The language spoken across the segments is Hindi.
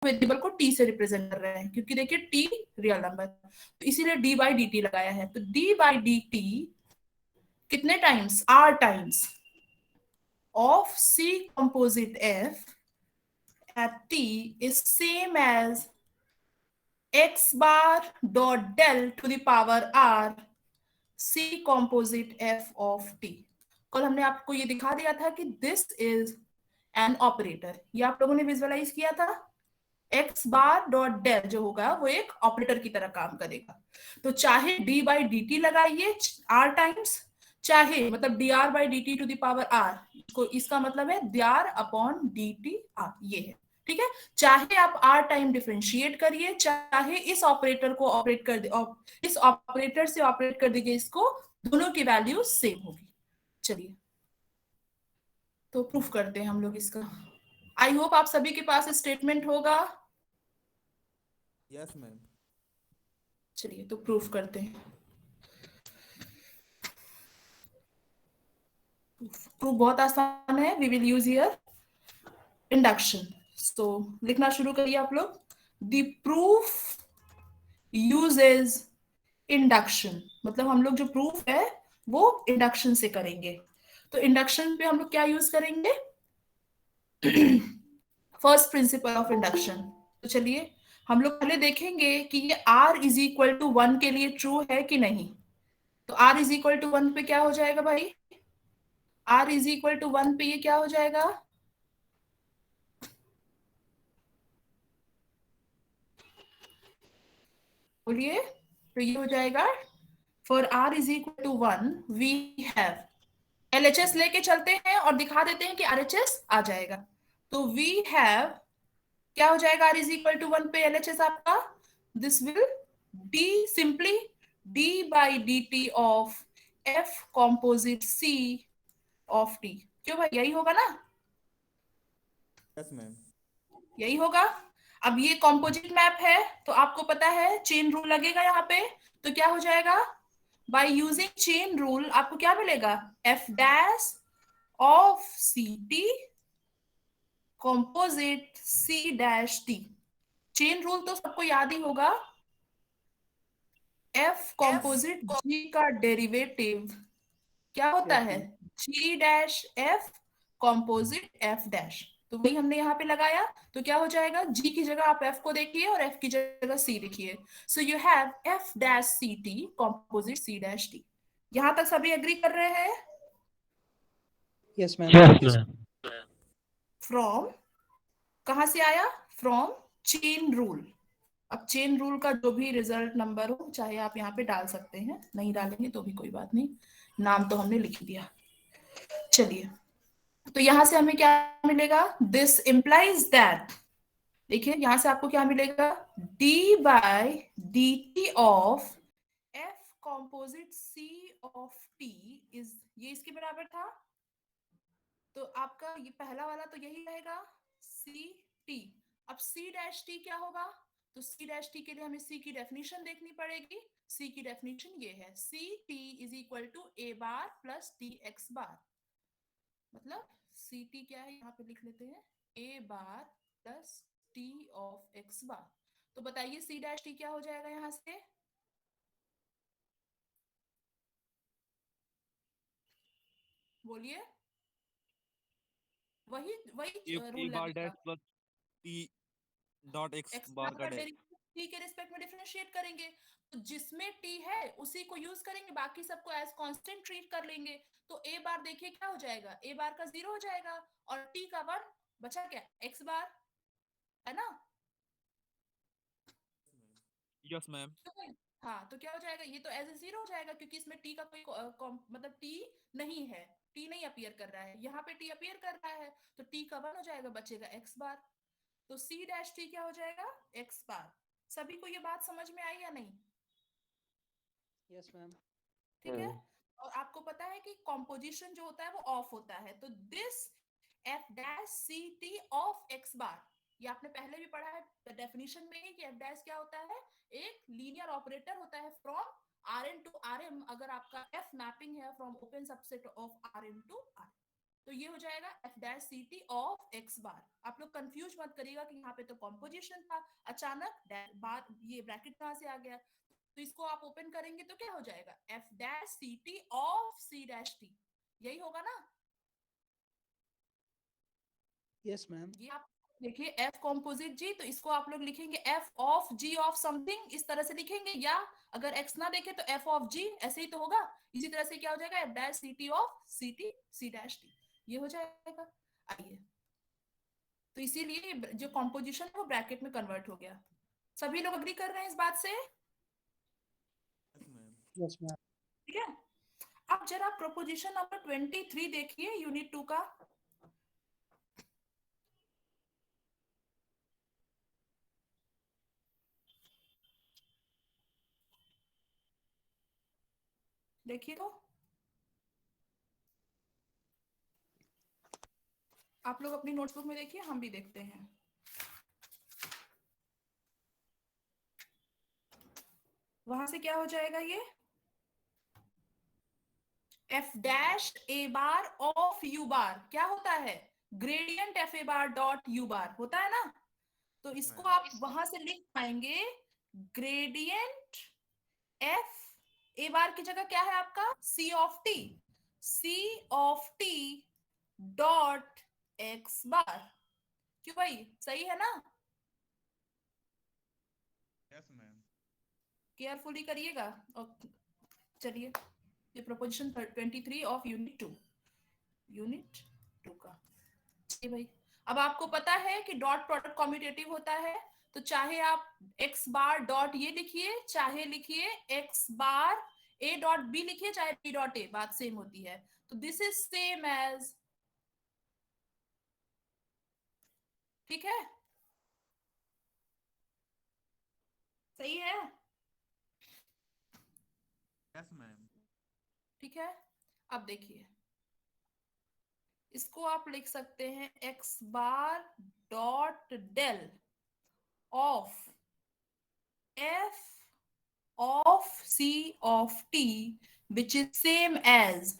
वेरिएबल को टी से रिप्रेजेंट कर रहे हैं, क्योंकि देखिए टी रियल नंबर, तो इसीलिए डी बाई डी टी लगाया है। तो डी बाई डी टी कितने times, R times of C composite F at t is same as x bar dot del to the power r c composite f of t। कल हमने आपको ये दिखा दिया था कि दिस इज एन ऑपरेटर, ये आप लोगों ने विजुअलाइज किया था। एक्स बार डॉट डेल जो होगा वो एक ऑपरेटर की तरह काम करेगा। तो चाहे डी बाई डी टी लगाइए आर टाइम्स, चाहे मतलब D are by D T to दावर आर, इसका मतलब है dr upon D T R, ये है। ठीक है, चाहे आप आर टाइम डिफरेंशिएट करिए, चाहे इस ऑपरेटर को ऑपरेट कर दे, इस ऑपरेटर से ऑपरेट कर दीजिए इसको, दोनों की वैल्यू सेम होगी। चलिए तो प्रूफ करते हैं हम लोग इसका। आई होप आप सभी के पास स्टेटमेंट होगा। Yes ma'am. चलिए तो प्रूफ करते हैं। प्रूफ बहुत आसान है। We will use here induction. तो लिखना शुरू करिए आप लोग। द प्रूफ यूजेस इंडक्शन, मतलब हम लोग जो प्रूफ है वो इंडक्शन से करेंगे। तो इंडक्शन पे हम लोग क्या यूज करेंगे, फर्स्ट प्रिंसिपल ऑफ इंडक्शन। तो चलिए हम लोग पहले देखेंगे कि ये R इज इक्वल टू 1 के लिए ट्रू है कि नहीं। तो R इज इक्वल टू 1 पे क्या हो जाएगा भाई, R इज इक्वल टू 1 पे ये क्या हो जाएगा, बोलिए। तो ये हो जाएगा for R is equal to 1 we have, LHS लेके चलते हैं और दिखा देते हैं कि RHS आ जाएगा। तो वी हैव क्या हो जाएगा R इज इक्वल टू 1 पे LHS आपका, this will be simply D by D T of F composite C of T. क्यों भाई, यही होगा ना, यस मैम। यही होगा। अब ये कॉम्पोजिट मैप है तो आपको पता है चेन रूल लगेगा यहाँ पे। तो क्या हो जाएगा, बाय यूजिंग चेन रूल आपको क्या मिलेगा, F dash of C T composite C dash T. Chain rule तो सबको याद ही होगा, एफ कॉम्पोजिट जी का डेरिवेटिव क्या होता है, g dash f composite f dash. तो वही हमने यहाँ पे लगाया। तो क्या हो जाएगा, जी की जगह आप एफ को देखिए और एफ की जगह सी लिखिए। So you have F dash C T composite C dash T. यहां तक सभी एग्री कर रहे हैं। Yes ma'am. Yes, ma'am. From कहां से आया, फ्रॉम चेन रूल। अब चेन रूल का जो भी रिजल्ट नंबर हो चाहे आप यहाँ पे डाल सकते हैं, नहीं डालेंगे तो भी कोई बात नहीं, नाम तो हमने लिख दिया। चलिए तो यहां से हमें क्या मिलेगा, दिस इंप्लाइज दैट, देखिए यहां से आपको क्या मिलेगा, d by D T of F composite C of T is, ये इसके बराबर था। तो आपका ये पहला वाला तो यही रहेगा सी टी। अब सी डैश टी क्या होगा, तो सी डैश टी के लिए हमें सी की डेफिनेशन देखनी पड़ेगी। सी की डेफिनेशन ये है, c t is equal to a bar plus t x bar. मतलब सी टी क्या है, यहाँ पे लिख लेते हैं, ए bar plus T of x बार। तो बताइए सी डैश टी क्या हो जाएगा यहां से, बोलिए। वही वही रूल बार लगेगा, dash plus t dot x x bar का का डैश। डेरिवेटिव टी के रिस्पेक्ट में डिफरेंशिएट करेंगे। तो जिसमें टी है उसी को यूज करेंगे, बाकी सबको एज कांस्टेंट ट्रीट कर लेंगे। तो ए बार देखिए क्या हो जाएगा, ए बार का 0 हो जाएगा और टी का 1 बचा, क्या एक्स बार, है ना। Yes ma'am. हाँ तो क्या हो जाएगा, ये तो एज ए 0 हो जाएगा क्योंकि इसमें टी का कोई मतलब टी नहीं है, टी नहीं अपीयर कर रहा है, यहाँ पे टी अपीयर कर रहा है। तो टी का 1 हो जाएगा, बचेगा एक्स बार। तो सी डैश टी क्या हो जाएगा, एक्स बार। सभी को ये बात समझ में आई या नहीं। Yes ma'am. ठीक है, और आपको पता है कि कॉम्पोजिशन जो होता है वो ऑफ होता है। तो this f dash C T of x bar, ये आपने पहले भी पढ़ा है डेफिनेशन में ही कि एफ डैश क्या होता है, एक लीनियर ऑपरेटर होता है from R n to R m, अगर आपका एफ मैपिंग है from open subset of R n to R. तो ये हो जाएगा F dash C T of x bar. आप लोग कंफ्यूज मत करिएगा कि यहाँ पे तो कॉम्पोजिशन था, अचानक बार ये ब्रैकेट कहाँ से आ गया। तो इसको आप ओपन करेंगे तो क्या हो जाएगा, F dash C T of C dash T, यही होगा ना। Yes, ma'am. ये आप देखिए एफ कॉम्पोजिट जी, तो इसको आप लोग लिखेंगे F of G of something, इस तरह से लिखेंगे, या अगर एक्स ना देखे तो एफ ऑफ जी, ऐसे ही तो होगा। इसी तरह से क्या हो जाएगा, F dash C T of C T C dash T, ये हो जाएगा। आइए, तो इसीलिए जो कॉम्पोजिशन है वो ब्रैकेट में कन्वर्ट हो गया। सभी लोग अग्री कर रहे हैं इस बात से? Yes, ma'am. Yes, ma'am. ठीक है। अब जरा प्रोपोजिशन नंबर 23 देखिए यूनिट 2 का। देखिए तो आप लोग अपनी नोटबुक में देखिए, हम भी देखते हैं। वहां से क्या हो जाएगा, ये f dash a bar of u bar क्या होता है, gradient f a bar dot u bar होता है ना। तो इसको आप वहां से लिख पाएंगे, ग्रेडियंट एफ ए बार की जगह क्या है आपका, c of t, c of t dot x bar. क्यों भाई, सही है ना? Yes, ma'am. केयरफुली करिएगा। और चलिए, ये प्रोपोजिशन 23 ऑफ यूनिट 2 का। चलिए भाई, अब आपको पता है कि डॉट प्रोडक्ट कम्यूटेटिव होता है, तो चाहे आप एक्स बार डॉट ये लिखिए, चाहे लिखिए X bar A dot B लिखिए, चाहे बी डॉट ए, बात सेम होती है। तो दिस इज सेम एज, ठीक है, सही है, Yes, ma'am. ठीक है। अब देखिए, इसको आप लिख सकते हैं X bar dot del of F of C of T which is same as,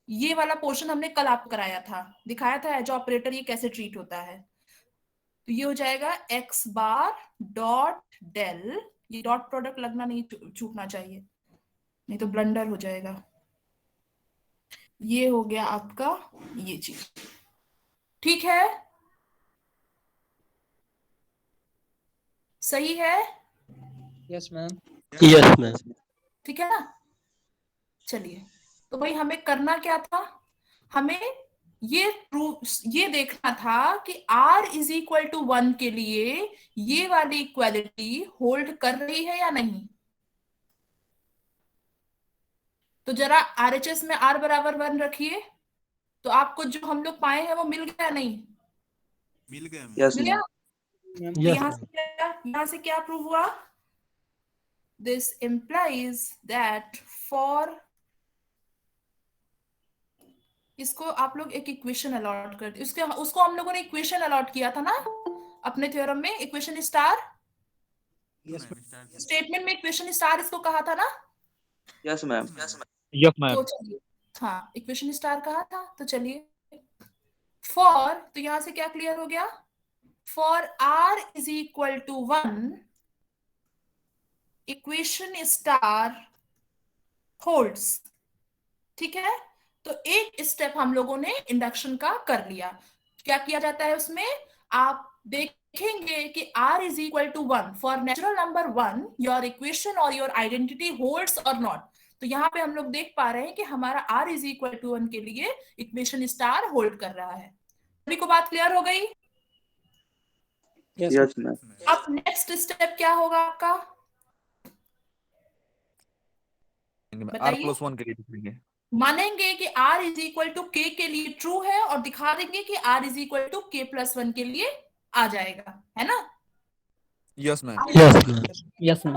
ये वाला पोर्शन हमने कल आपको कराया था, दिखाया था एज ऑपरेटर ये कैसे ट्रीट होता है। तो ये हो जाएगा एक्स बार डॉट डेल, ये डॉट प्रोडक्ट लगना नहीं छूटना चाहिए, नहीं तो ब्लंडर हो जाएगा। ये हो गया आपका ये चीज, ठीक है, सही है, Yes, ma'am. Yes, ma'am. ठीक है ना। चलिए, तो भाई हमें करना क्या था, हमें ये देखना था कि R इज इक्वल टू 1 के लिए ये वाली इक्वालिटी होल्ड कर रही है या नहीं। तो जरा RHS में R बराबर 1 रखिए, तो आपको जो हम लोग पाए हैं वो मिल गया नहीं, मिल गया मैम। Yes, मिल गया। Ma'am. तो Yes, यहाँ से क्या प्रूव हुआ, दिस implies that फॉर, इसको आप लोग एक इक्वेशन अलॉट कर दी, उसको हम लोगों ने इक्वेशन अलॉट किया था ना अपने थ्योरम में, equation star, Yes, ma'am, start कीजिए। स्टेटमेंट में इक्वेशन स्टार इसको कहा था ना। yes, ma'am. Yes, तो चलिए, हाँ इक्वेशन स्टार कहा था, तो चलिए फॉर, तो यहां से क्या क्लियर हो गया, for R is equal to 1 equation star holds, ठीक है। तो एक स्टेप हम लोगों ने इंडक्शन का कर लिया। क्या किया जाता है उसमें, आप देखेंगे कि R is equal to 1 for natural number 1 your equation और योर आइडेंटिटी होल्ड्स और नॉट। तो यहाँ पे हम लोग देख पा रहे हैं कि हमारा R इज इक्वल टू 1 के लिए इक्वेशन स्टार होल्ड कर रहा है। सभी को बात क्लियर हो गई। Yes, Yes, ma'am. अब नेक्स्ट स्टेप क्या होगा आपका, बताइए। R+1 के लिए लिखेंगे। मानेंगे कि R इज इक्वल टू के लिए ट्रू है और दिखा देंगे कि R is equal to K+1 के लिए आ जाएगा, है ना। Yes, ma'am. Yes, ma'am. yes, ma'am.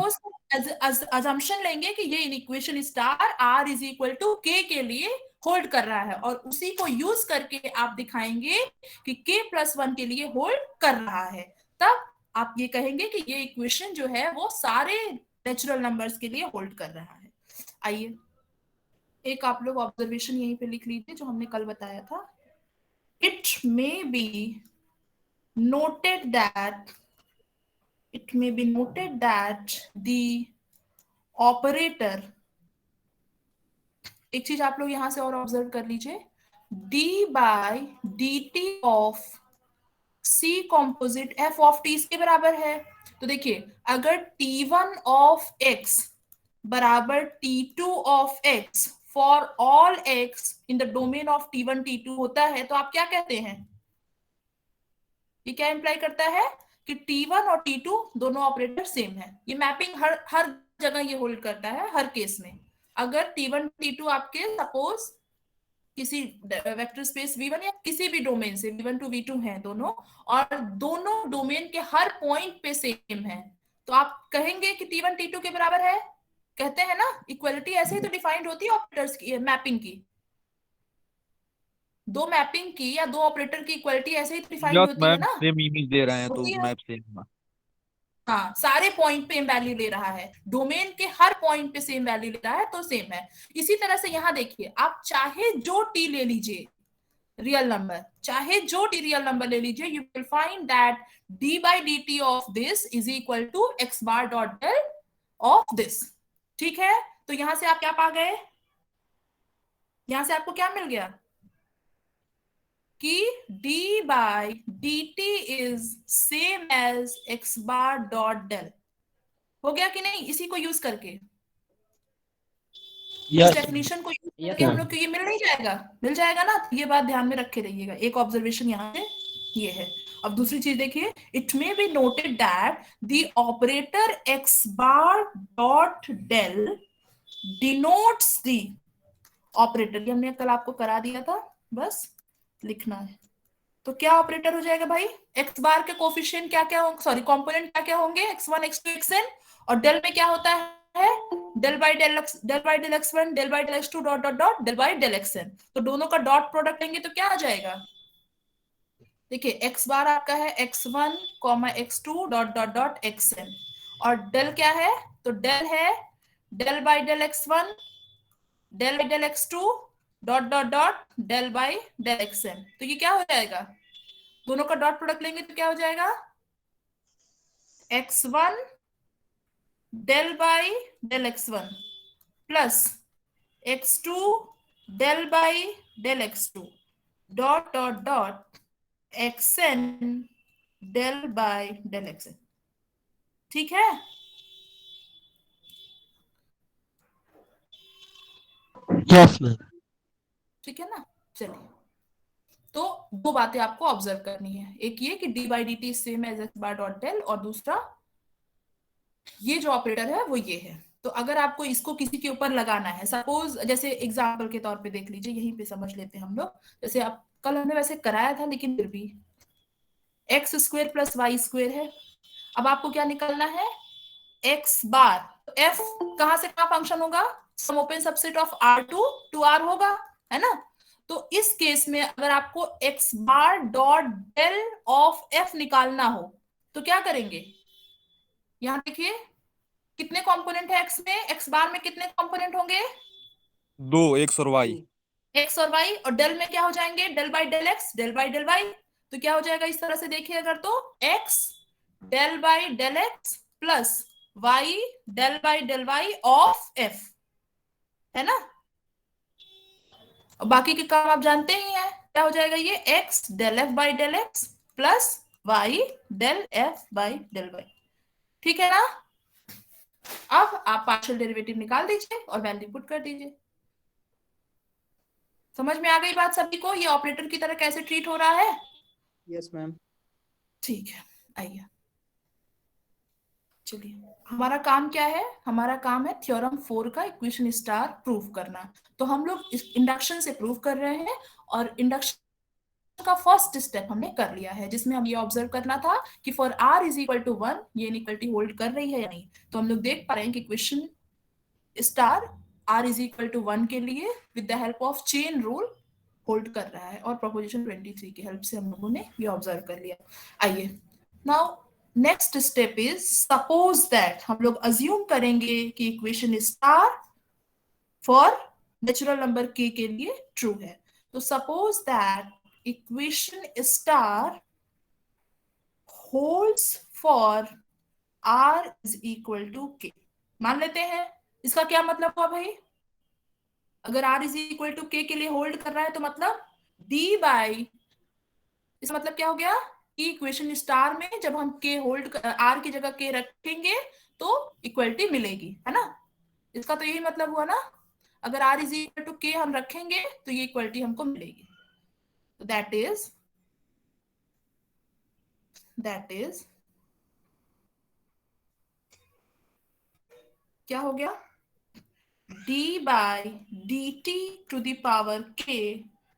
Assumption लेंगे कि ये equation star R is equal to के लिए होल्ड कर रहा है, और उसी को यूज करके आप दिखाएंगे कि K+1 के लिए होल्ड कर रहा है। तब आप ये कहेंगे कि ये इक्वेशन जो है वो सारे नेचुरल नंबर्स के लिए होल्ड कर रहा है। आइए, एक आप लोग ऑब्जर्वेशन यहीं पे लिख लीजिए जो हमने कल बताया था. It may B noted that the operator, एक चीज आप लोग यहां से और ऑब्जर्व कर लीजिए, d by dt of c composite f of t इसके बराबर है. तो देखिए अगर t1 of x बराबर t2 of x for all x in the domain of t1 t2 होता है तो आप क्या कहते हैं? ये क्या इंप्लाई करता है कि T1 और T2 दोनों ऑपरेटर सेम है. ये मैपिंग हर जगह ये होल्ड करता है, हर केस में. अगर T1 T2 आपके सपोज किसी वेक्टर स्पेस V1 या किसी भी डोमेन से V1 to V2 हैं दोनों, और दोनों डोमेन के हर पॉइंट पे सेम है, तो आप कहेंगे कि T1 T2 के बराबर है. कहते हैं ना, इक्वलिटी ऐसे ही तो डिफाइंड होती है ऑपरेटर्स की, मैपिंग की. दो मैपिंग की या दो ऑपरेटर की इक्वलिटी ऐसे ही डिफाइंड यस होती है मैम, ना. सेम इमेज दे रहे हैं तो होती है. Map same. हाँ, सारे पॉइंट पे वैल्यू ले रहा है, डोमेन के हर पॉइंट पे सेम वैल्यू ले रहा है तो सेम है. इसी तरह से यहां देखिए, आप चाहे जो टी ले लीजिए रियल नंबर, चाहे जो टी रियल नंबर ले लीजिए, you will find that d by D T of this is equal to x bar dot del of this. ठीक है, तो यहां से आप क्या पा गए? यहां से आपको क्या मिल गया कि d by dt is same as x bar dot del. हो गया कि नहीं? इसी को यूज करके, इस डेफिनेशन को यूज करके हम लोग को ये मिल नहीं जाएगा? मिल जाएगा ना. ये बात ध्यान में रखे रहिएगा. एक ऑब्जर्वेशन यहाँ से ये है. अब दूसरी चीज देखिए, it may be noted that the operator x bar dot del denotes the operator. ये हमने कल आपको करा दिया था, बस लिखना है. तो क्या ऑपरेटर हो जाएगा भाई? एक्स बार के कोफिशिएंट क्या क्या होंगे, सॉरी कंपोनेंट क्या क्या होंगे? x1 x2 xn. और डेल में क्या होता है? Del by del x1 del by del x2 dot dot dot del by del xn. तो दोनों का डॉट प्रोडक्ट लेंगे तो क्या आ जाएगा? देखिए एक्स बार आपका है x1 x2 dot dot dot xn, और डेल क्या है? तो डेल है del by del x1 del by del x2 dot dot dot del by del xn. तो ये क्या हो जाएगा? दोनों का डॉट प्रोडक्ट लेंगे तो क्या हो जाएगा? x1 del by del x1 plus x2 del by del x2 dot dot dot xn del by del xn. ठीक है? Yes ma'am. ठीक है ना. चलिए, तो दो बातें आपको ऑब्जर्व करनी है. एक ये कि d by D t same as x bar dot del, और दूसरा ये जो ऑपरेटर है वो ये है. तो अगर आपको इसको किसी के ऊपर लगाना है, सपोज जैसे एग्जांपल के तौर पे देख लीजिए, यहीं पे समझ लेते हैं हम लोग. जैसे आप कल हमने वैसे कराया था, लेकिन फिर भी x square plus y square है. अब आपको क्या निकालना है? एक्स बार. एफ कहां से कहां फंक्शन होगा? Some open subset of R to R होगा, है ना. तो इस केस में अगर आपको x bar dot del of f निकालना हो तो क्या करेंगे? यहां देखिए कितने कंपोनेंट है एक्स में, एक्स बार में कितने कंपोनेंट होंगे? 2, एक्स और वाई. एक्स और वाई. और डेल में क्या हो जाएंगे? Del by del x del by del y. तो क्या हो जाएगा इस तरह से देखिए अगर, तो x del by del x plus y del by del y of f, है ना. और बाकी के काम आप जानते ही हैं. क्या हो जाएगा ये? X del f by del x plus y del f by del y. ठीक है ना. अब आप पार्शियल डेरिवेटिव निकाल दीजिए और वैल्यू पुट कर दीजिए. समझ में आ गई बात सभी को? ये ऑपरेटर की तरह कैसे ट्रीट हो रहा है? Yes ma'am. ठीक है, आइए. चलिए, हमारा काम क्या है? हमारा काम है थ्योरम 4 का इक्वेशन स्टार प्रूव करना. तो हम लोग इंडक्शन से प्रूव कर रहे हैं, और इंडक्शन का फर्स्ट स्टेप हमने कर लिया है, जिसमें हम ये ऑब्जर्व करना था कि for r is equal to 1 ये इनइक्वालिटी होल्ड कर रही है या नहीं. तो हम लोग देख पा रहे हैं कि equation star r is equal to 1 के लिए with the help of chain rule hold कर रहा है, और प्रोपोजिशन 23 की हेल्प से हम लोगों ने ये ऑब्जर्व कर लिया. आइए, now next step is suppose that हम लोग अज्यूम करेंगे कि equation star for natural number k के लिए ट्रू है। तो suppose that equation star holds for r is equal to k। मान लेते हैं, इसका क्या मतलब हुआ भाई? अगर r is equal to k के लिए होल्ड कर रहा है तो मतलब d बाई, इसका मतलब क्या हो गया कि इक्वेशन स्टार में जब हम k होल्ड r की जगह k रखेंगे तो इक्वलिटी मिलेगी, है ना? इसका तो यही मतलब हुआ ना, अगर r is equal to k हम रखेंगे तो ये इक्वलिटी हमको मिलेगी। तो दैट इज क्या हो गया, d by D T to the power k।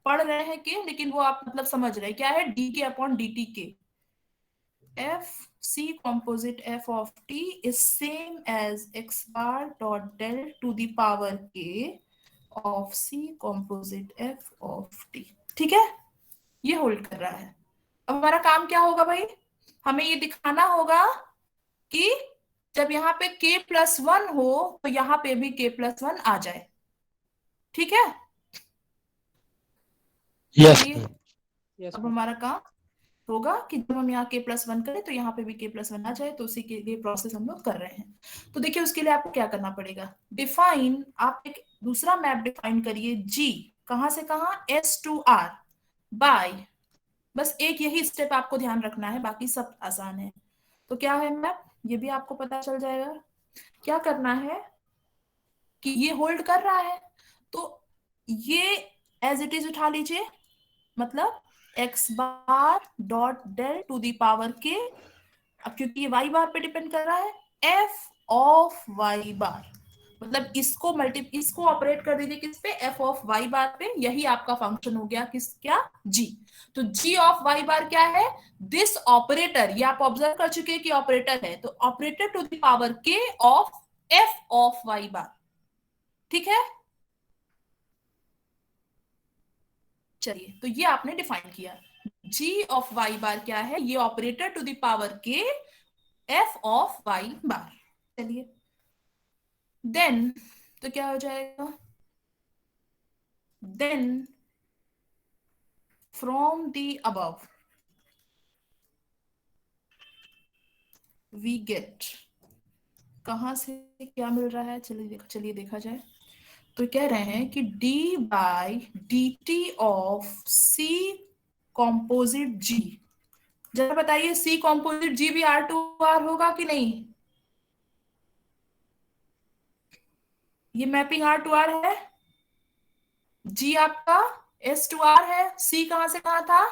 पढ़ रहे हैं k, लेकिन वो आप मतलब समझ रहे हैं क्या है, d के अपॉन डी टी के। f c composite f of t is same as x bar dot del to the power k of c composite f of t। ठीक है, ये होल्ड कर रहा है। अब हमारा काम क्या होगा भाई, हमें ये दिखाना होगा कि जब यहाँ पे k+1 हो तो यहाँ पे भी k+1 आ जाए। ठीक है, Yes, चलिए ma'am. Yes, अब ma'am. हमारा काम होगा कि जब हम यहाँ k+1 करें तो यहाँ पे भी k+1 आ जाए। तो उसी के लिए प्रोसेस हम लोग कर रहे हैं। तो देखिए उसके लिए आपको क्या करना पड़ेगा, डिफाइन, आप एक दूसरा मैप डिफाइन करिए g, कहां से कहां, s टू r बाय, बस एक यही स्टेप आपको ध्यान रखना है, बाकी सब आसान है। तो क्या है मैप, ये भी आपको पता चल जाएगा। क्या करना है कि ये होल्ड कर रहा है तो ये एज इट इज उठा लीजिए, मतलब x bar dot del to the power k, अब क्योंकि ये y बार पे डिपेंड कर रहा है, f ऑफ y बार, मतलब इसको ऑपरेट कर दीजिए किस पे, f ऑफ y बार पे। यही आपका फंक्शन हो गया किस, क्या, g। तो g ऑफ y बार क्या है, दिस ऑपरेटर, ये आप ऑब्जर्व कर चुके हैं कि ऑपरेटर है, तो operator to the power k of f of y bar. ठीक है, चलिए तो ये आपने डिफाइन किया, g ऑफ y बार क्या है, ये operator to the power k f of y bar. चलिए देन तो क्या हो जाएगा, then from the above we get, कहां से क्या मिल रहा है, चलिए देखा जाए। तो कह रहे हैं कि d by D T of c composite g, जरा बताइए c कॉम्पोजिट g भी R2R होगा कि नहीं? ये मैपिंग R2R है, g आपका S2R है, c कहां से कहां था,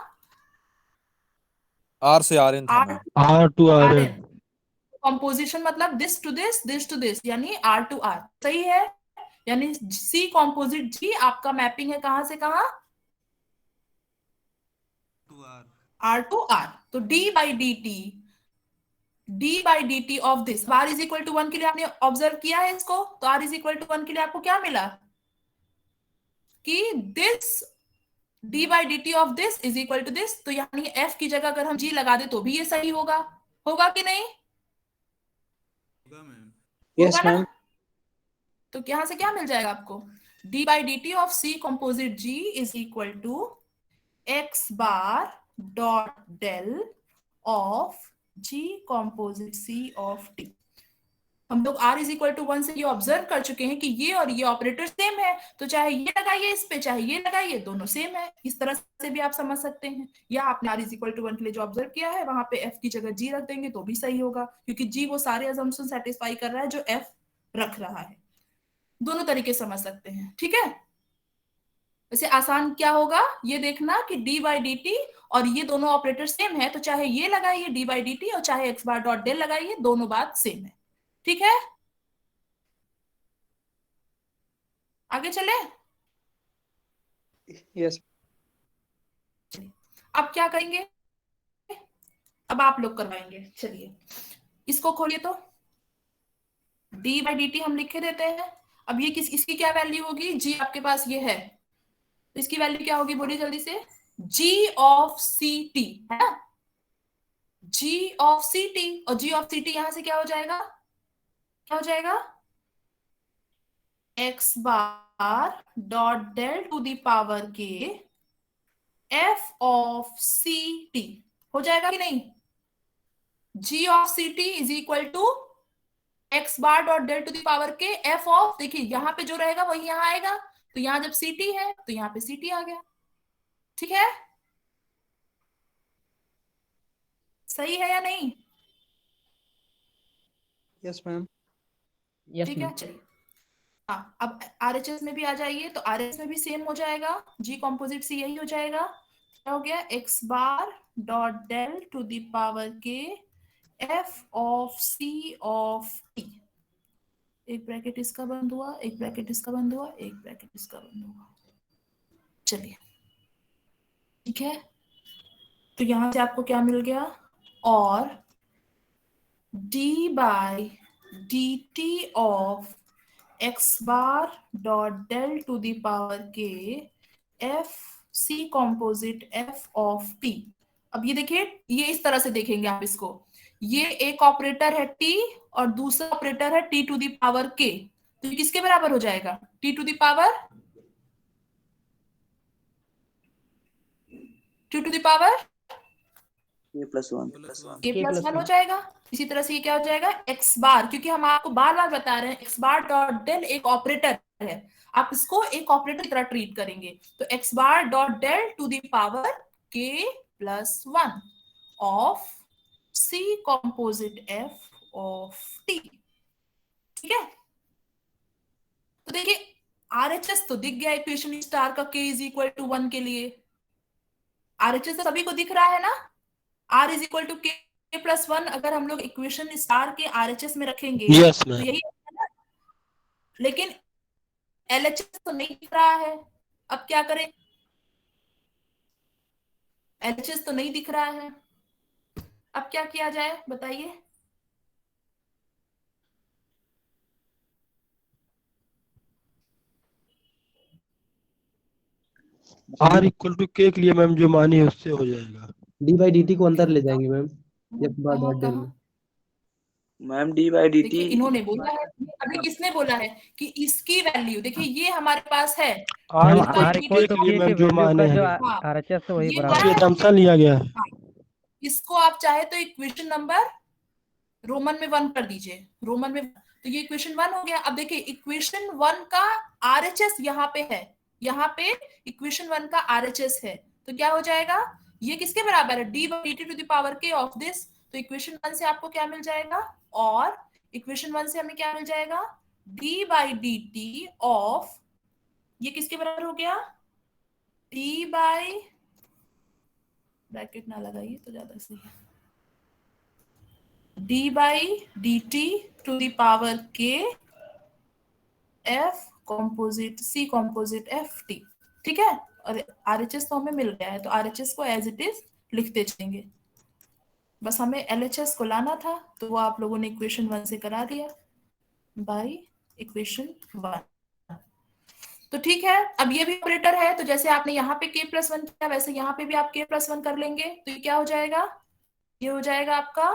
R से RN था R मैम। R to RN। RN. Composition मतलब दिस टू दिस, यानी R2R, सही है। यानी C कॉम्पोजिट G आपका मैपिंग है कहां से कहां, R2R। तो d by D T of this, r is equal to 1 के लिए आपने ऑब्जर्व किया है इसको, तो r इज इक्वल टू 1 के लिए आपको क्या मिला कि this d by D T of this is equal to this. तो यानी f की जगह अगर हम g लगा दे तो भी ये सही होगा, होगा कि नहीं, Yes, होगा ना? ma'am. तो यहां से क्या मिल जाएगा आपको, d by D T of c composite g is equal to x bar dot del of g composite c of t। हम लोग r इज इक्वल टू 1 से ये ऑब्जर्व कर चुके हैं कि ये और ये ऑपरेटर सेम है, तो चाहे ये लगाइए इस पे चाहे ये लगाइए, दोनों सेम है। इस तरह से भी आप समझ सकते हैं, या आपने r इज इक्वल टू 1 के लिए जो ऑब्जर्व किया है वहां पे f की जगह g रख देंगे तो भी सही होगा, क्योंकि g वो सारे अजम्पशन सेटिस्फाई कर रहा है जो f रख रहा है। दोनों तरीके समझ सकते हैं, ठीक है। वैसे आसान क्या होगा ये देखना कि d बाई डी टी और ये दोनों ऑपरेटर सेम है, तो चाहे ये लगाइए d बाई डी टी और चाहे x बार डॉट डेल लगाइए, दोनों बात सेम है। ठीक है, आगे चले। Yes. अब क्या करेंगे, अब आप लोग करवाएंगे। चलिए इसको खोलिए, तो d बाई डी टी हम लिखे देते हैं। अब ये इसकी क्या वैल्यू होगी, g आपके पास ये है, तो इसकी वैल्यू क्या होगी, बोलिए जल्दी से, g ऑफ सी टी है ना, g ऑफ सी टी, और g ऑफ सी टी यहां से क्या हो जाएगा, क्या हो जाएगा, x bar dot del to the power k f of C t हो जाएगा कि नहीं? G of C t is equal to x bar dot del to the power k f of, देखिए यहां पे जो रहेगा वही यहां आएगा, तो यहां जब सी टी है तो यहां पे सी टी आ गया। ठीक है, सही है या नहीं? Yes ma'am. Yes, ठीक है, ma'am. चलिए। हाँ, अब आरएचएस में भी आ जाइए, तो आरएचएस में भी सेम हो जाएगा, जी कॉम्पोजिट सी यही हो जाएगा। क्या हो गया? X bar dot del to the power k f of C of t, एक ब्रैकेट इसका बंद हुआ, एक ब्रैकेट इसका बंद हुआ, एक ब्रैकेट इसका बंद हुआ। चलिए, ठीक है, तो यहां से आपको क्या मिल गया? और d by D T of x bar dot del to the power k f c composite f of t. अब ये देखिए, ये इस तरह से देखेंगे आप इसको, ये एक ऑपरेटर है टी और दूसरा ऑपरेटर है टी टू द पावर के, तो ये किसके बराबर हो जाएगा? T to the power a plus one a K plus plus one हो one. जाएगा। इसी तरह से ये क्या हो जाएगा? एक्स बार, क्योंकि हम आपको बार बार बता रहे हैं एक्स बार डॉट डेल एक ऑपरेटर है, आप इसको एक ऑपरेटर की तरह ट्रीट करेंगे, तो x bar dot del to the power k plus one of c composite f of t. ठीक है, तो देखिए आरएचएस तो दिख गया इक्वेशन स्टार का के इज इक्वल टू वन के लिए, आरएचएस तो सभी को दिख रहा है ना, आर इज इक्वल टू के प्लस वन अगर हम लोग इक्वेशन स्टार के आरएचएस में रखेंगे Yes, तो ma'am. यही है ना, लेकिन एलएचएस तो नहीं दिख रहा है, अब क्या करें? एलएचएस तो नहीं दिख रहा है, अब क्या किया जाए बताइए? R equal to K के लिए मैम जो मानी है उससे हो जाएगा. डी बाई डी टी को अंदर ले जाएंगे मैम, एक्स बार कहाँ डॉट डेल कहाँ? में। Ma'am D by D T देखिए इन्होंने बोला है, अभी किसने बोला है कि इसकी वैल्यू, देखिए ये हमारे पास है R D equal by to D K T के लिए का, मैम जो माने हैं हाँ आरएचएस से वही ये बराबर क्या इसलिए है? जंक्शन लिया गया है. हाँ, इसको आप चाहे तो इक्वेशन नंबर रोमन में वन कर दीजिए, रोमन में, तो ये इक्वेशन वन हो गया। अब देखिए इक्वेशन वन का आरएचएस यहाँ पे है, यहाँ पे इक्वेशन वन का आरएचएस है, तो क्या हो जाएगा? ये किसके बराबर है? D by d to the power k of this, तो इक्वेशन वन से आपको क्या मिल जाएगा? और इक्वेशन वन से हमें क्या मिल जाएगा? D by D T of, ये किसके बराबर हो गया? डी बाई, ब्रैकेट ना लगाइए तो ज्यादा सही है, d by D T to the power k f composite c composite f t. ठीक है, और आरएचएस तो हमें मिल गया है, तो आरएचएस को एज इट इज लिखते चलेंगे, बस हमें एलएचएस को लाना था, तो वो आप लोगों ने इक्वेशन वन से करा दिया बाई इक्वेशन वन। तो ठीक है, अब ये भी ऑपरेटर है, तो जैसे आपने यहाँ पे के प्लस वन किया वैसे यहाँ पे भी आप के प्लस वन कर लेंगे, तो ये क्या हो जाएगा? ये हो जाएगा आपका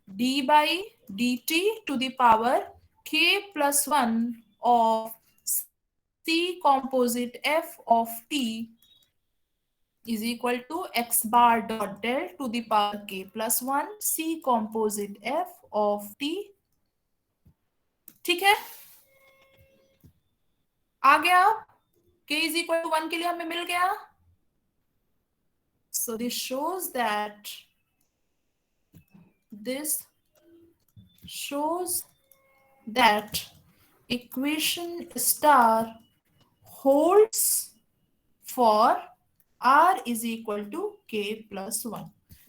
d by D T to the power k plus one of c composite f of t is equal to x bar dot del to the power k plus 1 c composite f of t। ठीक है, आ गया? k is equal to 1 के लिए हमें मिल गया, so this shows that equation star holds for r is equal to k plus 1।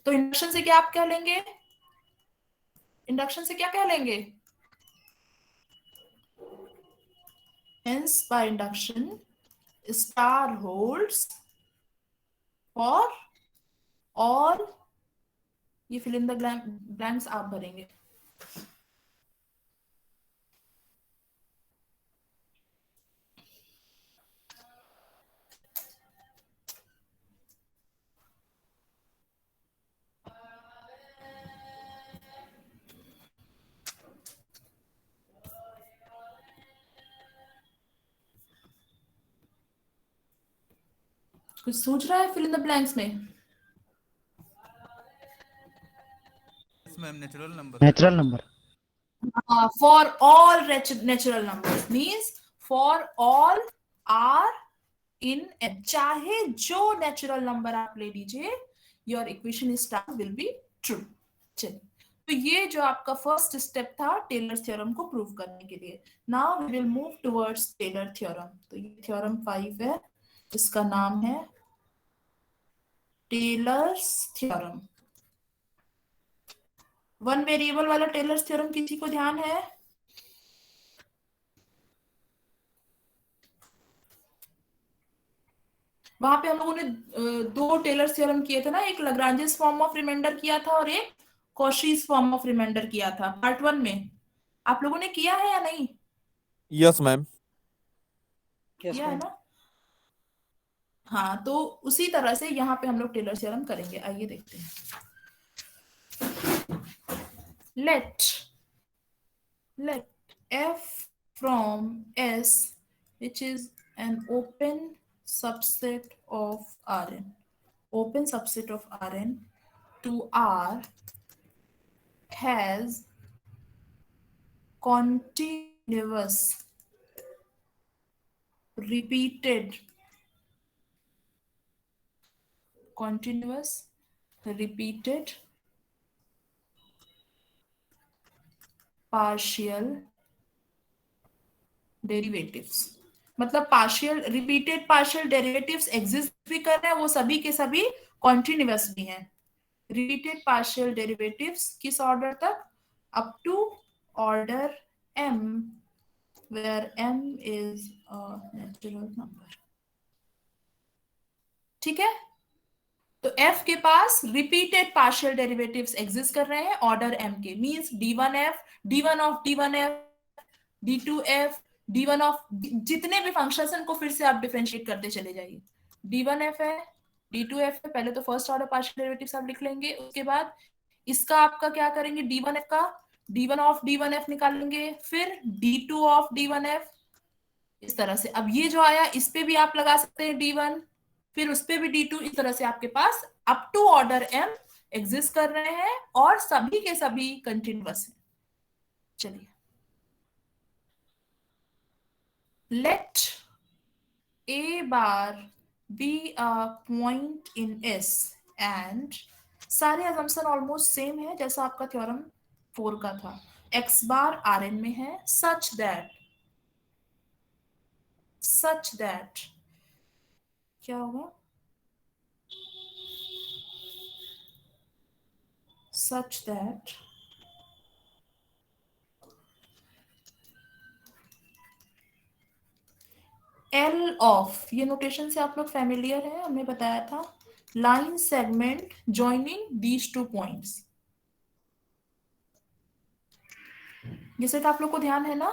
तो इंडक्शन से क्या आप कह लेंगे? इंडक्शन से क्या कह लेंगे? hence by induction star holds for all, ये fill in the blanks आप भरेंगे। कुछ सोच रहा है फिल इन द ब्लैंक्स में? Ma'am natural number natural number For all natural numbers means for all r in n, चाहे जो नेचुरल नंबर आप ले लीजिए, your equation star will be true. चलिए, तो ये जो आपका फर्स्ट स्टेप था टेलर थ्योरम को प्रूव करने के लिए। Now we will move towards Taylor theorem. तो ये थ्योरम 5 है, इसका नाम है टेलर्स थ्योरम। वन वेरिएबल वाला टेलर्स थ्योरम किसी को ध्यान है? वहां पे हम लोगों ने दो टेलर्स थ्योरम किए थे ना, एक लाग्रांजेस फॉर्म ऑफ रिमाइंडर किया था और एक कॉशीज फॉर्म ऑफ रिमाइंडर किया था पार्ट 1 में। आप लोगों ने किया है या नहीं? Yes ma'am. किया है ना? हाँ, तो उसी तरह से यहाँ पे हम लोग टेलर थ्योरम करेंगे। आइए देखते हैं। let f from S, which is an open subset of Rn, open subset of Rn to R has continuous repeated partial derivatives। मतलब partial repeated partial derivatives exist भी कर रहे हैं, वो सभी के सभी कॉन्टिन्यूअस भी हैं। रिपीटेड पार्शियल डेरिवेटिव्स किस ऑर्डर तक? Up to order m, where m is a natural number। ठीक है, तो f के पास रिपीटेड पार्शियल डेरिवेटिव्स एग्जिस्ट कर रहे हैं ऑर्डर m के, means d1f, d1 of d1f, d2f, d1 of जितने भी फंक्शंस हैं उनको फिर से आप डिफरेंशिएट करते चले जाइए। d1f है, d2f है, पहले तो फर्स्ट ऑर्डर पार्शियल डेरिवेटिव्स आप लिख लेंगे, उसके बाद इसका आपका क्या करेंगे, d1f का d1 ऑफ d1f निकालेंगे, फिर d2 ऑफ d1f, इस तरह से। अब ये जो आया इस पे भी आप लगा सकते हैं d1, फिर उस पे भी d2, इस तरह से आपके पास up to order m exist कर रहे हैं और सभी के सभी कंटिन्यूअस हैं। चलिए, let a bar be a point in S and सारे assumption ऑलमोस्ट सेम है जैसा आपका थ्योरम 4 का था। x बार Rn में है such that क्या होगा, such that L ऑफ, ये नोटेशन से आप लोग फैमिलियर है, हमने बताया था, line segment joining these two points. ये सेट आप लोग को ध्यान है ना?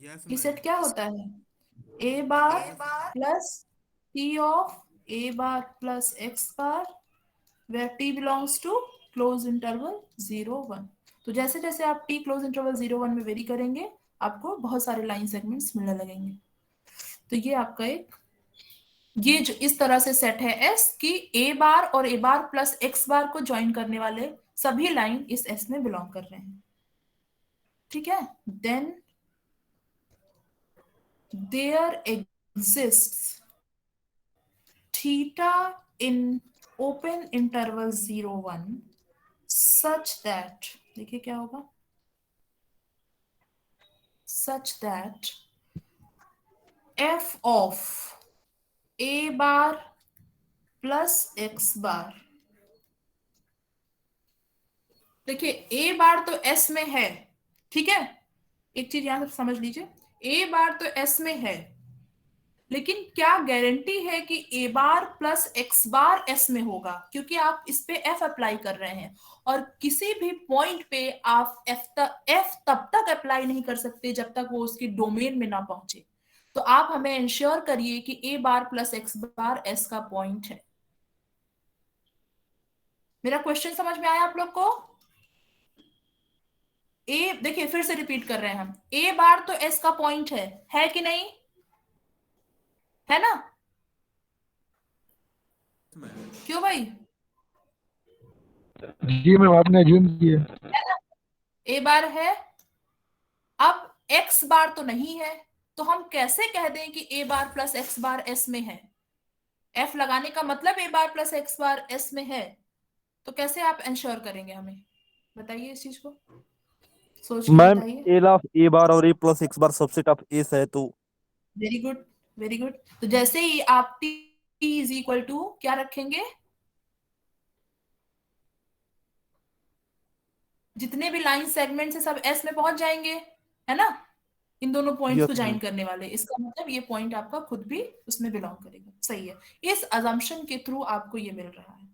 ये सेट क्या होता है, a bar plus t of a bar plus x bar where t belongs to close interval 0-1। तो जैसे जैसे आप t क्लोज इंटरवल 0-1 में वेरी करेंगे आपको बहुत सारे लाइन सेगमेंट्स मिलने लगेंगे। तो ये आपका एक, ये जो इस तरह से सेट है S कि a बार और a बार प्लस x बार को ज्वाइन करने वाले सभी लाइन इस S में बिलोंग कर रहे हैं। ठीक है, then there exists theta in open interval 0-1 such that, देखिए क्या होगा, such that f of a bar plus x बार, देखिए a बार तो s में है, ठीक है, एक चीज यहां से समझ लीजिए, a बार तो s में है, लेकिन क्या गारंटी है कि a bar plus x bar s में होगा, क्योंकि आप इस पे f अप्लाई कर रहे हैं और किसी भी पॉइंट पे आप f तब तक अप्लाई नहीं कर सकते जब तक वो उसकी डोमेन में ना पहुंचे। तो आप हमें इंश्योर करिए कि a bar plus x bar s का पॉइंट है। मेरा क्वेश्चन समझ में आया आप लोग को? a, देखिए फिर से रिपीट कर रहे हैं हम, a बार तो s का पॉइंट है कि नहीं, है ना? क्यों भाई? जी मैम आपने ज्यूम किया। है ना, ए बार है। अब एक्स बार तो नहीं है, तो हम कैसे कह दें कि ए bar plus x bar S में है? एफ लगाने का मतलब ए bar plus x bar S में है, तो कैसे आप इंश्योर करेंगे? हमें बताइए इस चीज को, सोच के मैम बताइए। एल ऑफ ए बार और a plus x bar subset of s है, तो वेरी गुड, वेरी गुड। तो जैसे ही आप टी इज इक्वल टू क्या रखेंगे, जितने भी लाइन सेगमेंट से सब एस में पहुंच जाएंगे, है ना, इन दोनों पॉइंट्स को यस ज्वाइन मैम। करने वाले। इसका मतलब ये पॉइंट आपका खुद भी उसमें बिलोंग करेगा। सही है, इस अजम्पशन के थ्रू आपको ये मिल रहा है।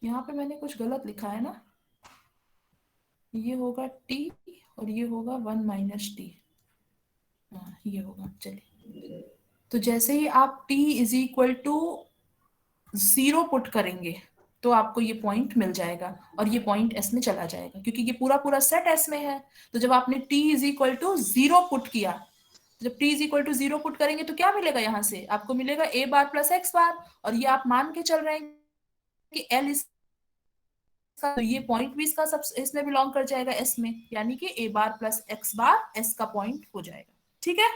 यहाँ पे मैंने कुछ गलत लिखा है ना, ये होगा टी और ये होगा 1 माइनस टी। हाँ ये होगा। चलिए, तो जैसे ही आप t is equal to 0 put करेंगे तो आपको ये पॉइंट मिल जाएगा और ये पॉइंट एस में चला जाएगा, क्योंकि ये पूरा पूरा सेट एस में है। तो जब आपने t is equal to 0 put किया, जब t is equal to 0 put करेंगे तो क्या मिलेगा? यहाँ से आपको मिलेगा a bar plus x bar, और ये आप मान के चल रहे हैं कि l इसका, तो ये पॉइंट भी इसका सब इसमें बिलोंग कर जाएगा एस में, यानी कि a bar plus x bar s का पॉइंट हो जाएगा। ठीक है,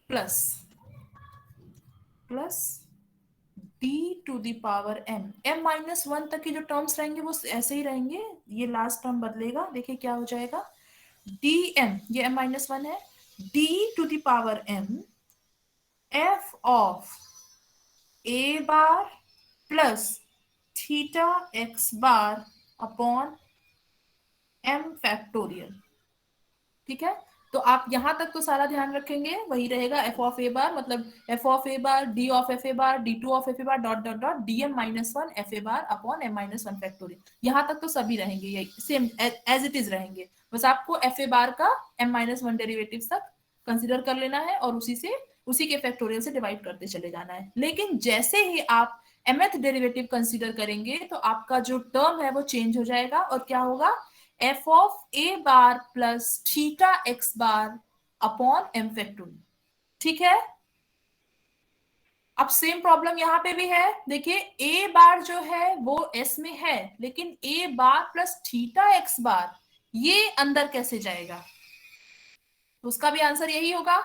plus plus d to the power m, m-1 तक की जो टर्म्स रहेंगे वो ऐसे ही रहेंगे, ये लास्ट टर्म बदलेगा। देखिए क्या हो जाएगा, dm, ये m-1 है, d to the power m f of a bar plus theta x bar upon m factorial. ठीक है, तो आप यहां तक तो सारा ध्यान रखेंगे, वही रहेगा एफ ऑफ ए बार, मतलब F of a bar D of F a bar D two of F a bar dot dot dot D m-1 F a bar upon m-1 factorial. यहां तक तो सभी रहेंगे यही सेम एज इट इज रहेंगे, बस आपको एफ ए बार का m-1 डेरिवेटिव तक कंसिडर कर लेना है और उसी के फैक्टोरियल से डिवाइड करते चले जाना है। लेकिन जैसे ही आप mth डेरिवेटिव कंसिडर करेंगे तो आपका जो टर्म है वो चेंज हो जाएगा, और क्या होगा, f of a bar plus theta x bar upon m factorial. ठीक है, अब सेम प्रॉब्लम यहां पे भी है। देखिए ए बार जो है वो एस में है, लेकिन ए bar plus theta x bar ये अंदर कैसे जाएगा? तो उसका भी आंसर यही होगा।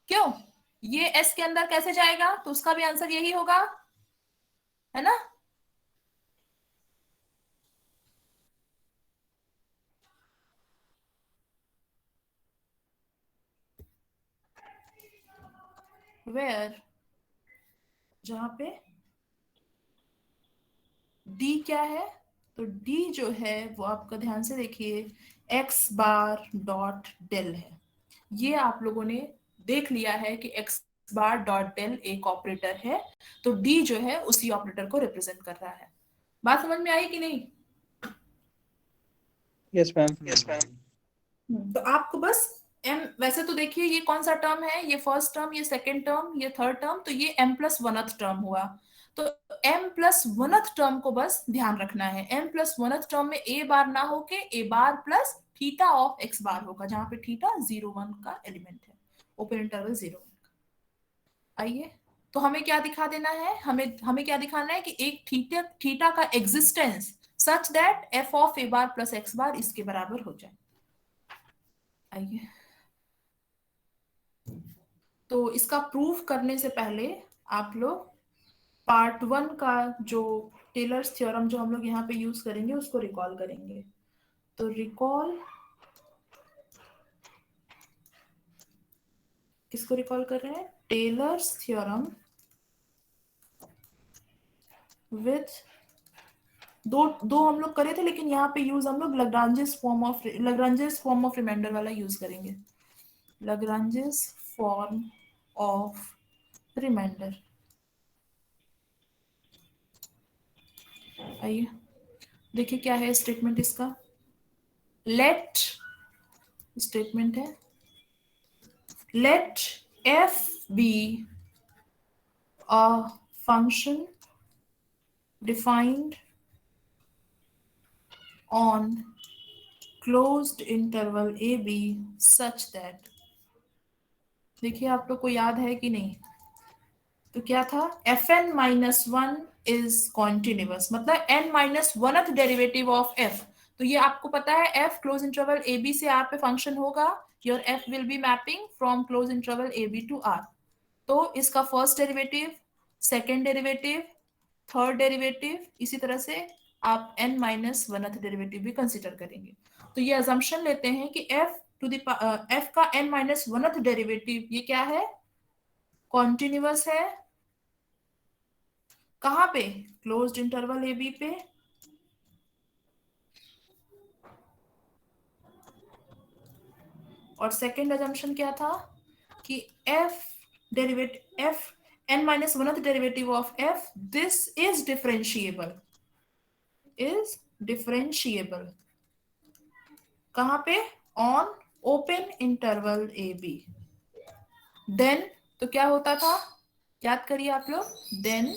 क्यों? ये एस के अंदर कैसे जाएगा? तो उसका भी आंसर यही होगा, है ना। वेयर, जहां पे d क्या है, तो d जो है वो आपका ध्यान से देखिए x बार डॉट डेल है। ये आप लोगों ने देख लिया है कि x बार डॉट डेल एक ऑपरेटर है, तो d जो है उसी ऑपरेटर को रिप्रेजेंट कर रहा है। बात समझ में आई कि नहीं? Yes ma'am. तो आपको बस m, वैसे तो देखिए ये कौन सा टर्म है, ये फर्स्ट टर्म, ये सेकेंड टर्म, ये थर्ड टर्म, तो ये m+1th टर्म हुआ। तो m+1th टर्म को बस ध्यान रखना है, m+1th टर्म में a बार ना होके a bar plus theta of x बार होगा, जहां पे थीटा 0-1 का एलिमेंट है, ओपन इंटरवल 0-1 का। आइए, तो हमें क्या दिखा देना है, हमें क्या दिखाना है कि एक थीटा का existence such that f of a bar plus x बार इसके बराबर हो जाए। आइए, तो इसका प्रूफ करने से पहले आप लोग पार्ट 1 का जो टेलर्स थ्योरम जो हम लोग यहाँ पे यूज करेंगे उसको रिकॉल करेंगे। तो रिकॉल, किसको रिकॉल कर रहे हैं? टेलर्स थ्योरम विथ दो हम लोग करे थे, लेकिन यहाँ पे यूज हम लोग लग्रांजेस फॉर्म ऑफ रिमाइंडर वाला यूज करेंगे। लग्रांजेस फॉर्म ऑफ रिमाइंडर। आइए देखिए क्या है स्टेटमेंट इसका। लेट स्टेटमेंट है, late f be a function defined on closed interval a b such that, देखिए आप लोग को याद है कि नहीं, तो क्या था, fn minus one is continuous, मतलब n minus oneth derivative of f। तो ये आपको पता है f close interval a b से r पे फंक्शन होगा, your f will be mapping from close interval a b to r। तो इसका first derivative, second derivative, third derivative, इसी तरह से आप n माइनस वनथ डेरिवेटिव भी कंसिडर करेंगे। तो ये अजम्पशन लेते हैं कि f टू द f का n माइनस वनथ डेरिवेटिव ये क्या है, कॉन्टिन्यूअस है। कहां पे, क्लोज्ड इंटरवल ए बी पे। और सेकेंड अजम्पशन क्या था कि f derivative f n minus oneth derivative of f this is differentiable, is differentiable कहां पे, on open interval a b. Then तो क्या होता था, याद करिए आप लोग, then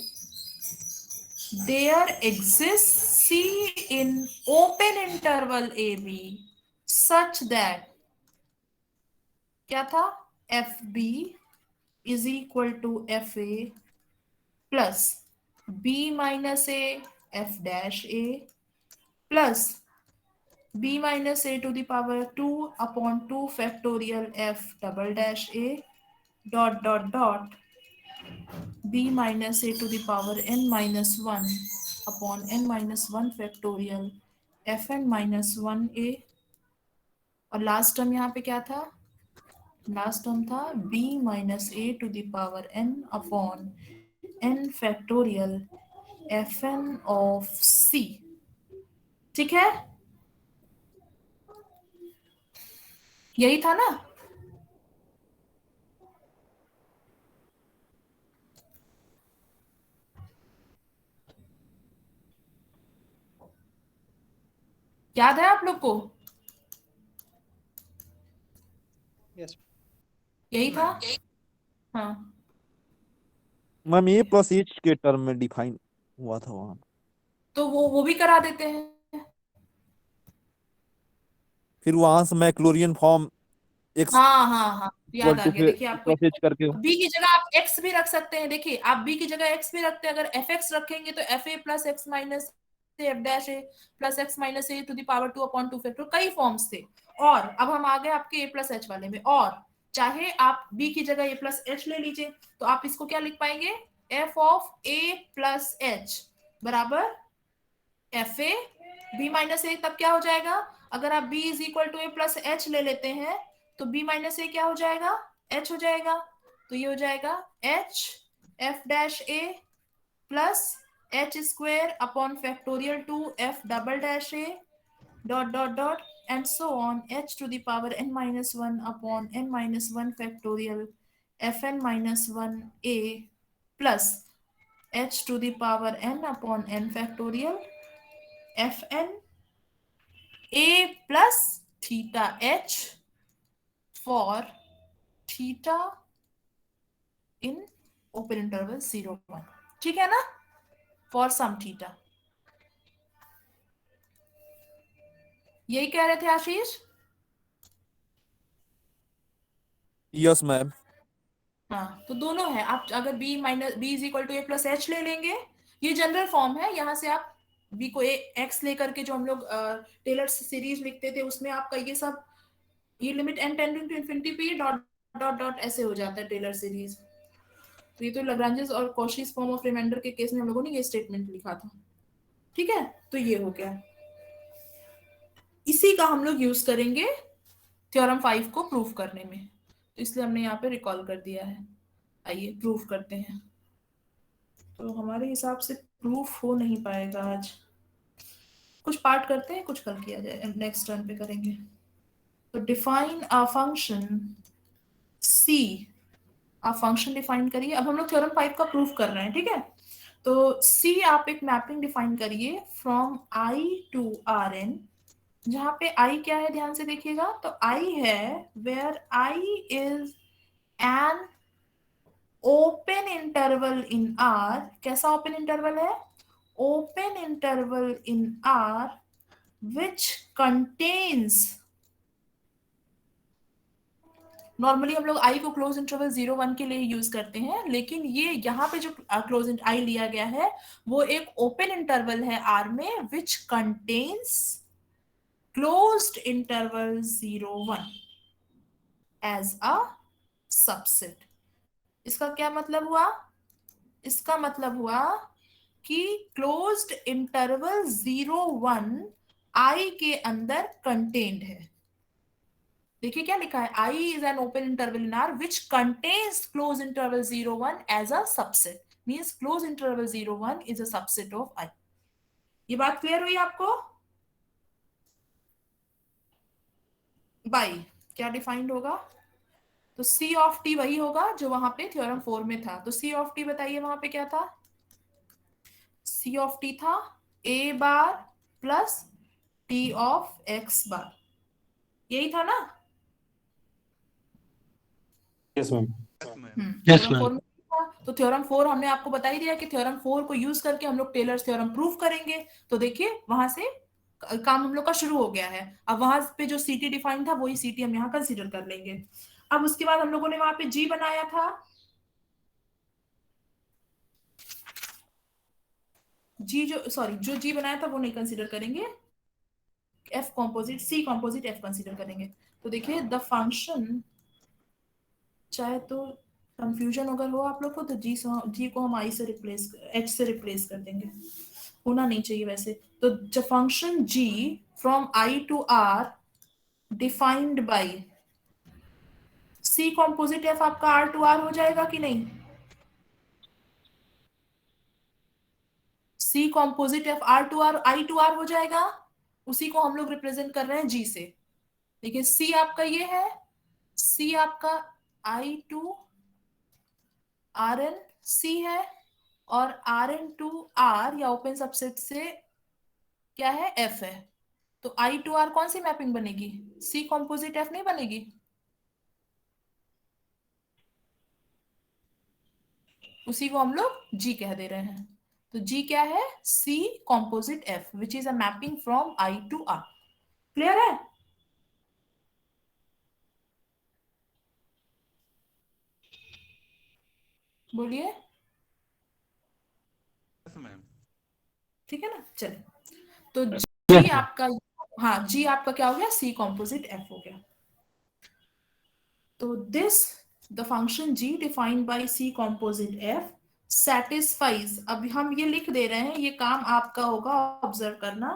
there exists C in open interval AB such that, क्या था, FB is equal to FA plus B minus A F dash A plus B minus A to the power 2 upon 2 factorial F double dash A dot dot dot b minus a to the power n minus 1 upon n minus 1 factorial fn minus 1a। और लास्ट टर्म यहाँ पे क्या था, लास्ट टर्म था b minus a to the power n upon n factorial fn of c। ठीक है, यही था ना। याद है आप लोग को, Yes. यही था। हाँ मैम ये प्लस एच के टर्म में डिफाइन हुआ था वहां। तो वो भी करा देते हैं। फिर वहां से मैक्लोरियन फॉर्म एक्स हाँ हाँ हाँ इक्वल याद आ टू गया, देखिए आपको प्लस एच करके। बी की जगह आप एक्स भी रख सकते हैं। देखिए आप बी की जगह एक्स भी रखते हैं, अगर एफ एक्स रखेंगे तो f a plus x minus f dash a plus x minus a to the power 2 upon 2 factor, कई फॉर्म्स थे। और अब हम आ गए आपके ए प्लस एच वाले में, और चाहे आप बी की जगह ए प्लस एच ले लीजिए, तो आप इसको क्या लिख पाएंगे, f of a plus h बराबर f a b minus a. तब क्या हो जाएगा, अगर आप b is equal to a plus h ले लेते हैं तो b माइनस ए क्या हो जाएगा, h हो जाएगा। तो ये हो जाएगा h f dash a plus h square upon factorial 2 f double dash a dot dot dot and so on h to the power n minus 1 upon n minus 1 factorial fn minus 1 a plus h to the power n upon n factorial fn a plus theta h for theta in open interval 0 1। ठीक है ना, for some theta। यही कह रहे थे आशीष। Yes ma'am. हाँ तो दोनों है, आप अगर b minus b is equal to a plus h ले लेंगे, ये जनरल फॉर्म है, यहाँ से आप b को x लेकर के जो हम लोग टेलर सीरीज लिखते थे उसमें आपका ये सब, ये limit n tending to infinity पे डॉट डॉट डॉट ऐसे हो जाता है टेलर सीरीज। तो ये तो लैग्रांजेस और कॉशीज फॉर्म ऑफ रिमाइंडर के केस में हम लोगों ने ये स्टेटमेंट लिखा था। ठीक है, तो ये हो गया, इसी का हम लोग यूज करेंगे थ्योरम 5 को प्रूफ करने में, तो इसलिए हमने यहाँ पे रिकॉल कर दिया है। आइए प्रूफ करते हैं। तो हमारे हिसाब से प्रूफ हो नहीं पाएगा आज, कुछ पार्ट करते हैं, कुछ कल किया जाए, नेक्स्ट टर्न पे करेंगे। तो डिफाइन अ फंक्शन c आप फंक्शन डिफाइन करिए। अब हम लोग थ्योरम 5 का प्रूफ कर रहे हैं, ठीक है। तो सी आप एक मैपिंग डिफाइन करिए from I to R n, जहां पे आई क्या है ध्यान से देखिएगा। तो आई है where I is an open interval in R. कैसा ओपन इंटरवल है? Open interval in R which contains, normally हम लोग आई को क्लोज इंटरवल 0-1 के लिए यूज करते हैं, लेकिन ये यहाँ पे जो क्लोज आई लिया गया है वो एक ओपन इंटरवल है आर में which contains closed interval 0-1 as a subset. इसका क्या मतलब हुआ? इसका मतलब हुआ कि क्लोज्ड इंटरवल 0-1 आई के अंदर कंटेन्ड है। देखिए क्या लिखा है, I is an open interval in R which contains close interval 0-1 as a subset, means close interval 0-1 is a subset of I. ये बात क्लियर हुई आपको? बाई क्या डिफाइंड होगा? तो सी ऑफ टी वही होगा जो वहां पे थ्योरम 4 में था। तो सी ऑफ टी बताइए वहां पे क्या था? सी ऑफ टी था ए bar plus T of x बार, यही था ना? Yes ma'am. Yes, theorem 4 ma'am. में था। तो थ्योरम 4 हमने आपको बता ही दिया कि थ्योरम 4 को यूज करके हम लोग टेलर्स थ्योरम प्रूफ करेंगे। तो देखिए वहां से काम हम लोग का शुरू हो गया है। अब वहां पे जो सीटी डिफाइन था वही सीटी हम यहाँ कंसीडर कर लेंगे। अब उसके बाद हम लोगों ने वहां पे जी बनाया था, जी जो जी बनाया था वो नहीं कंसीडर करेंगे, F composite c composite F consider करेंगे। तो देखिए द फंक्शन, चाहे तो कंफ्यूजन अगर हो आप लोग को तो जी को हम आई से रिप्लेस एच से रिप्लेस कर देंगे, होना नहीं चाहिए वैसे। तो the function g from I to R defined by c composite f आपका आर टू आर हो जाएगा कि नहीं? C composite f R to R I to R हो जाएगा, उसी को हम लोग रिप्रेजेंट कर रहे हैं जी से। देखिए सी आपका ये है, सी आपका आई टू आर एन सी है, और आर एन टू आर या ओपन सबसेट से क्या है? एफ है। तो आई टू आर कौन सी मैपिंग बनेगी? सी कॉम्पोजिट एफ नहीं बनेगी? उसी को हम लोग जी कह दे रहे हैं। तो जी क्या है? C composite F which is a mapping from I to R. Clear है? बोलिए। ठीक है ना? चलिए, तो Yes, जी ma'am. आपका, हाँ जी आपका क्या हो गया? सी कॉम्पोजिट एफ हो गया। तो this the function g defined by c composite f satisfies, अभी हम ये लिख दे रहे हैं, ये काम आपका होगा ऑब्जर्व करना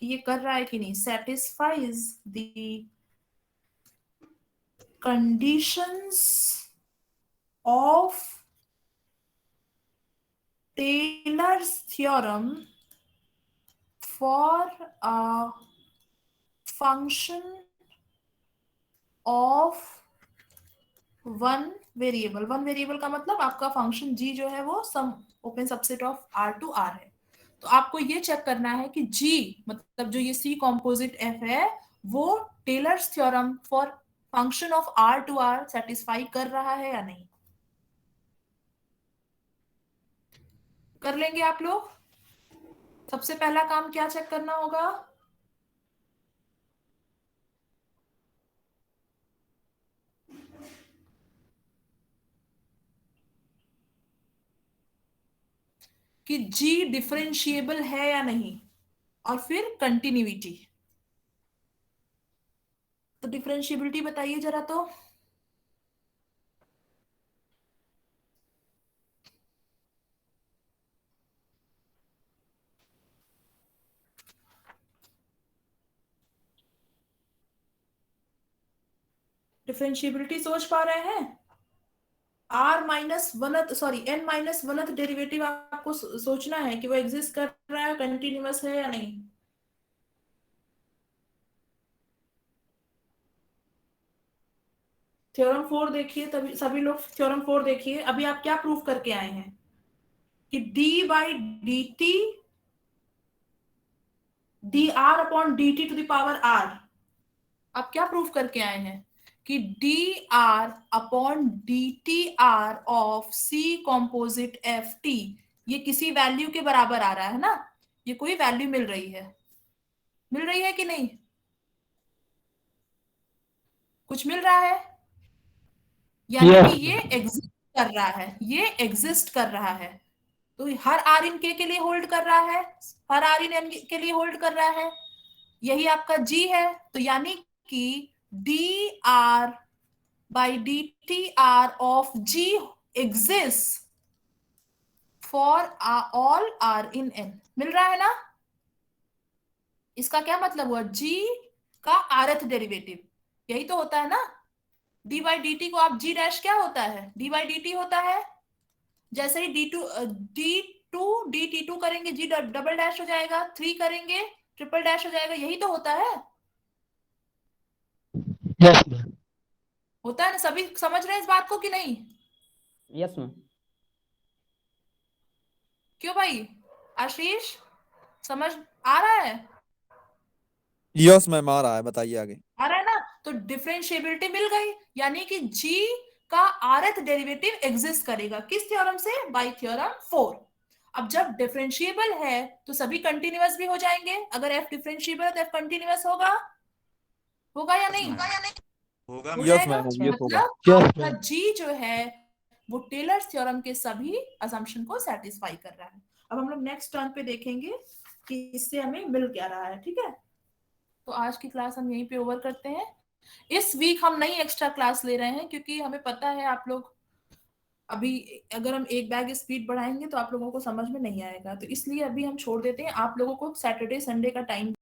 कि ये कर रहा है कि नहीं। Satisfies the conditions of Taylor's theorem for a function of one variable. One variable का मतलब आपका फंक्शन जी जो है वो some open subset of R to R है। तो आपको ये चेक करना है कि जी मतलब जो ये सी कॉम्पोजिट एफ है वो Taylor's theorem for function of R to R satisfy कर रहा है या नहीं। कर लेंगे आप लोग? सबसे पहला काम क्या चेक करना होगा? कि जी डिफरेंशिएबल है या नहीं, और फिर कंटिन्यूटी। तो डिफरेंशिएबिलिटी बताइए जरा। तो डिफरेंशिएबिलिटी सोच पा रहे हैं? R minus oneth sorry n minus oneth derivative आपको सोचना है कि वो एग्जिस्ट कर रहा है, कंटिन्यूअस है या नहीं। थ्योरम 4 देखिए, तभी सभी लोग थ्योरम 4 देखिए। अभी आप क्या प्रूफ करके आए हैं कि d by D t d r upon D T to the power r, आप क्या प्रूफ करके आए हैं कि d r upon D T r of c composite f t ये किसी वैल्यू के बराबर आ रहा है ना, ये कोई वैल्यू मिल रही है कि नहीं, कुछ मिल रहा है, यानी Yes, कि ये एग्जिस्ट कर रहा है, ये एग्जिस्ट कर रहा है। तो हर आर इन के लिए होल्ड कर रहा है, हर आर इन एन के लिए होल्ड कर रहा है, यही आपका जी है। तो यानी कि d are by D T r of g exist for all r in N, मिल रहा है ना। इसका क्या मतलब हुआ, जी का आरथ डेरिवेटिव यही तो होता है ना। डी बाई डी टी को आप जी डैश क्या होता है, डी बाई डी टी होता है। जैसे ही डी टी टू करेंगे जी डबल डैश हो जाएगा, 3 करेंगे ट्रिपल डैश हो जाएगा, यही तो होता है। yes, ma'am. होता है ना, सभी समझ रहे हैं इस बात को कि नहीं। Yes ma'am. क्यों भाई आशीष, समझ आ रहा है, यस मैम आ रहा है, बताइए आगे। आ रहा है ना। तो डिफरेंशिएबिलिटी मिल गई, यानी कि जी का आरथ डेरिवेटिव एग्जिस्ट करेगा, किस थ्योरम से, बाय थ्योरम 4। अब जब डिफरेंशिएबल है तो सभी कंटिन्यूअस भी हो जाएंगे, अगर एफ डिफरेंशिएबल है तो एफ कंटिन्यूअस होगा या नहीं, होगा हो यस जाएगा। मैम, ये होगा। मतलब Yes, आपका ma'am. जी जो है वो टेलर्स थ्योरम के सभी असम्पशन को सेटिस्फाई कर रहा है। अब हम लोग नेक्स्ट टर्म पे देखेंगे कि इससे हमें मिल क्या रहा है, ठीक है। तो आज की क्लास हम यहीं पे ओवर करते हैं। इस वीक हम नई एक्स्ट्रा क्लास ले रहे हैं, क्योंकि हमें पता है आप लोग अभी अगर हम एक बैग स्पीड बढ़ाएंगे तो आप लोगों को समझ में नहीं आएगा, तो इसलिए अभी हम छोड़ देते हैं। आप लोगों को सैटरडे संडे का टाइम